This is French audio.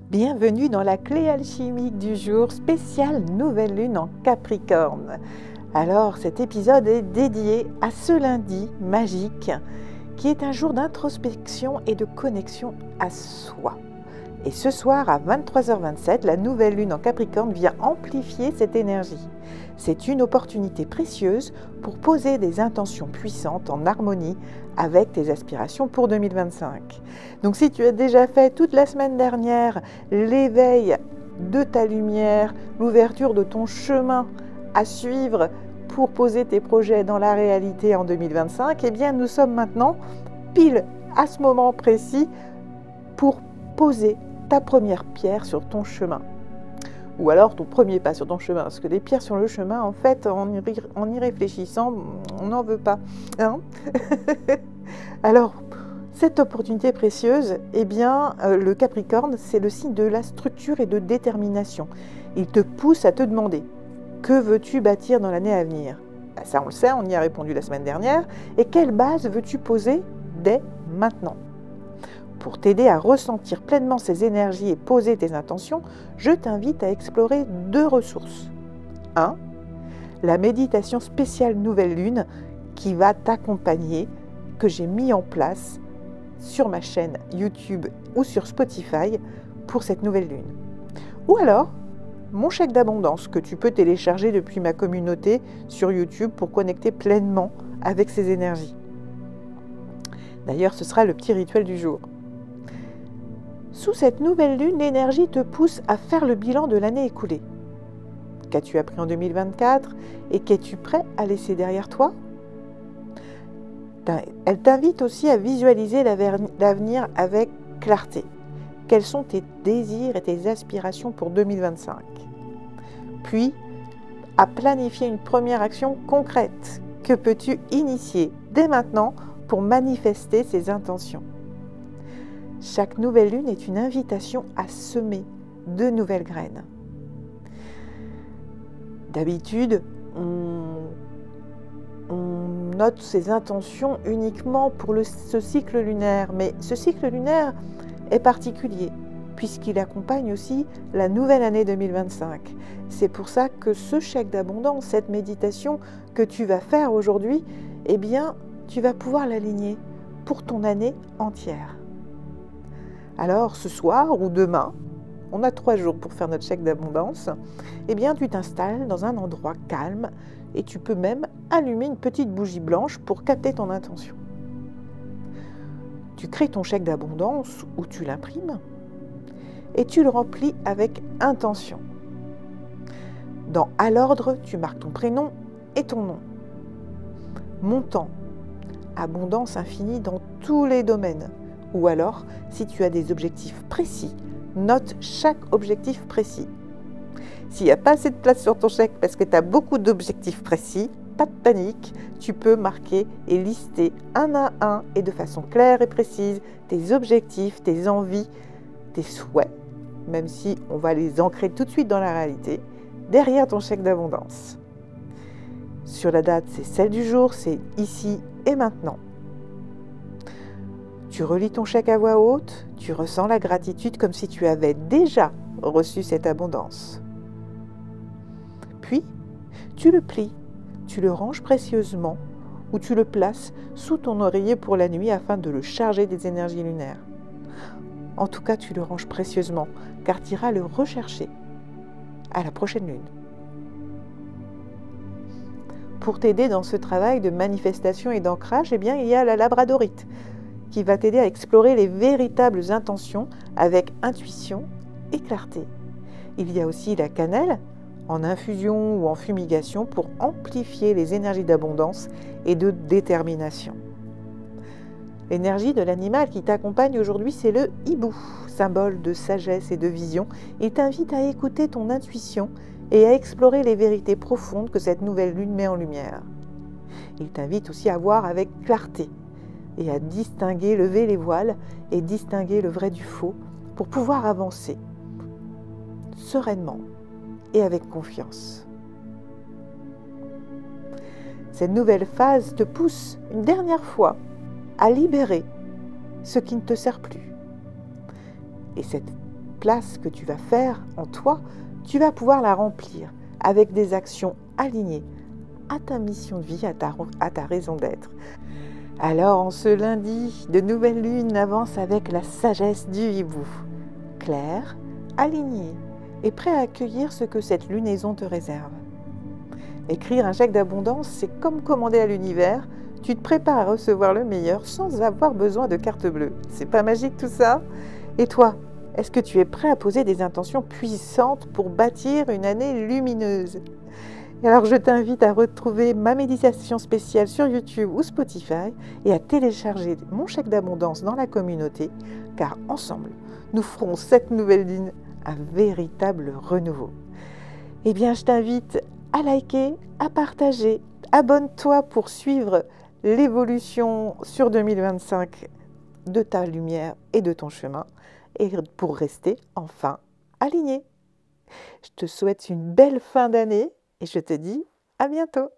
Bienvenue dans la clé alchimique du jour spéciale nouvelle lune en Capricorne. Alors cet épisode est dédié à ce lundi magique qui est un jour d'introspection et de connexion à soi. Et ce soir à 23h27, la nouvelle lune en Capricorne vient amplifier cette énergie. C'est une opportunité précieuse pour poser des intentions puissantes en harmonie avec tes aspirations pour 2025. Donc si tu as déjà fait toute la semaine dernière l'éveil de ta lumière, l'ouverture de ton chemin à suivre pour poser tes projets dans la réalité en 2025, eh bien nous sommes maintenant pile à ce moment précis pour poser ta première pierre sur ton chemin. Ou alors ton premier pas sur ton chemin, parce que les pierres sur le chemin, en fait, en y réfléchissant, on n'en veut pas. Hein. Alors, cette opportunité précieuse, eh bien, le Capricorne, c'est le signe de la structure et de détermination. Il te pousse à te demander, que veux-tu bâtir dans l'année à venir? Ça, on le sait, on y a répondu la semaine dernière. Et quelle base veux-tu poser dès maintenant? Pour t'aider à ressentir pleinement ces énergies et poser tes intentions, je t'invite à explorer deux ressources. 1. La méditation spéciale nouvelle lune qui va t'accompagner, que j'ai mis en place sur ma chaîne YouTube ou sur Spotify pour cette nouvelle lune. Ou alors, mon chèque d'abondance que tu peux télécharger depuis ma communauté sur YouTube pour connecter pleinement avec ces énergies. D'ailleurs, ce sera le petit rituel du jour. Sous cette nouvelle lune, l'énergie te pousse à faire le bilan de l'année écoulée. Qu'as-tu appris en 2024 et qu'es-tu prêt à laisser derrière toi? Elle t'invite aussi à visualiser l'avenir avec clarté. Quels sont tes désirs et tes aspirations pour 2025? Puis, à planifier une première action concrète. Que peux-tu initier dès maintenant pour manifester ces intentions? Chaque nouvelle lune est une invitation à semer de nouvelles graines. D'habitude, on note ses intentions uniquement pour ce cycle lunaire, mais ce cycle lunaire est particulier puisqu'il accompagne aussi la nouvelle année 2025. C'est pour ça que ce chèque d'abondance, cette méditation que tu vas faire aujourd'hui, eh bien, tu vas pouvoir l'aligner pour ton année entière. Alors, ce soir ou demain, on a 3 jours pour faire notre chèque d'abondance, eh bien, tu t'installes dans un endroit calme et tu peux même allumer une petite bougie blanche pour capter ton intention. Tu crées ton chèque d'abondance ou tu l'imprimes et tu le remplis avec intention. Dans « À l'ordre », tu marques ton prénom et ton nom. Montant, abondance infinie dans tous les domaines. Ou alors, si tu as des objectifs précis, note chaque objectif précis. S'il n'y a pas assez de place sur ton chèque parce que tu as beaucoup d'objectifs précis, pas de panique, tu peux marquer et lister un à un et de façon claire et précise tes objectifs, tes envies, tes souhaits, même si on va les ancrer tout de suite dans la réalité, derrière ton chèque d'abondance. Sur la date, c'est celle du jour, c'est ici et maintenant. Tu relis ton chèque à voix haute, tu ressens la gratitude comme si tu avais déjà reçu cette abondance. Puis, tu le plies, tu le ranges précieusement ou tu le places sous ton oreiller pour la nuit afin de le charger des énergies lunaires. En tout cas, tu le ranges précieusement car tu iras le rechercher à la prochaine lune. Pour t'aider dans ce travail de manifestation et d'ancrage, eh bien, il y a la labradorite qui va t'aider à explorer les véritables intentions avec intuition et clarté. Il y a aussi la cannelle, en infusion ou en fumigation, pour amplifier les énergies d'abondance et de détermination. L'énergie de l'animal qui t'accompagne aujourd'hui, c'est le hibou, symbole de sagesse et de vision. Il t'invite à écouter ton intuition et à explorer les vérités profondes que cette nouvelle lune met en lumière. Il t'invite aussi à voir avec clarté et à distinguer, lever les voiles et distinguer le vrai du faux pour pouvoir avancer sereinement et avec confiance. Cette nouvelle phase te pousse une dernière fois à libérer ce qui ne te sert plus. Et cette place que tu vas faire en toi, tu vas pouvoir la remplir avec des actions alignées à ta mission de vie, à ta raison d'être. Alors, en ce lundi de nouvelle lune, avance avec la sagesse du hibou. Clair, aligné et prêt à accueillir ce que cette lunaison te réserve. Écrire un chèque d'abondance, c'est comme commander à l'univers. Tu te prépares à recevoir le meilleur sans avoir besoin de carte bleue. C'est pas magique tout ça? Et toi, est-ce que tu es prêt à poser des intentions puissantes pour bâtir une année lumineuse? Et alors je t'invite à retrouver ma méditation spéciale sur YouTube ou Spotify et à télécharger mon chèque d'abondance dans la communauté, car ensemble, nous ferons cette nouvelle lune un véritable renouveau. Eh bien, je t'invite à liker, à partager, abonne-toi pour suivre l'évolution sur 2025 de ta lumière et de ton chemin et pour rester enfin aligné. Je te souhaite une belle fin d'année et je te dis à bientôt.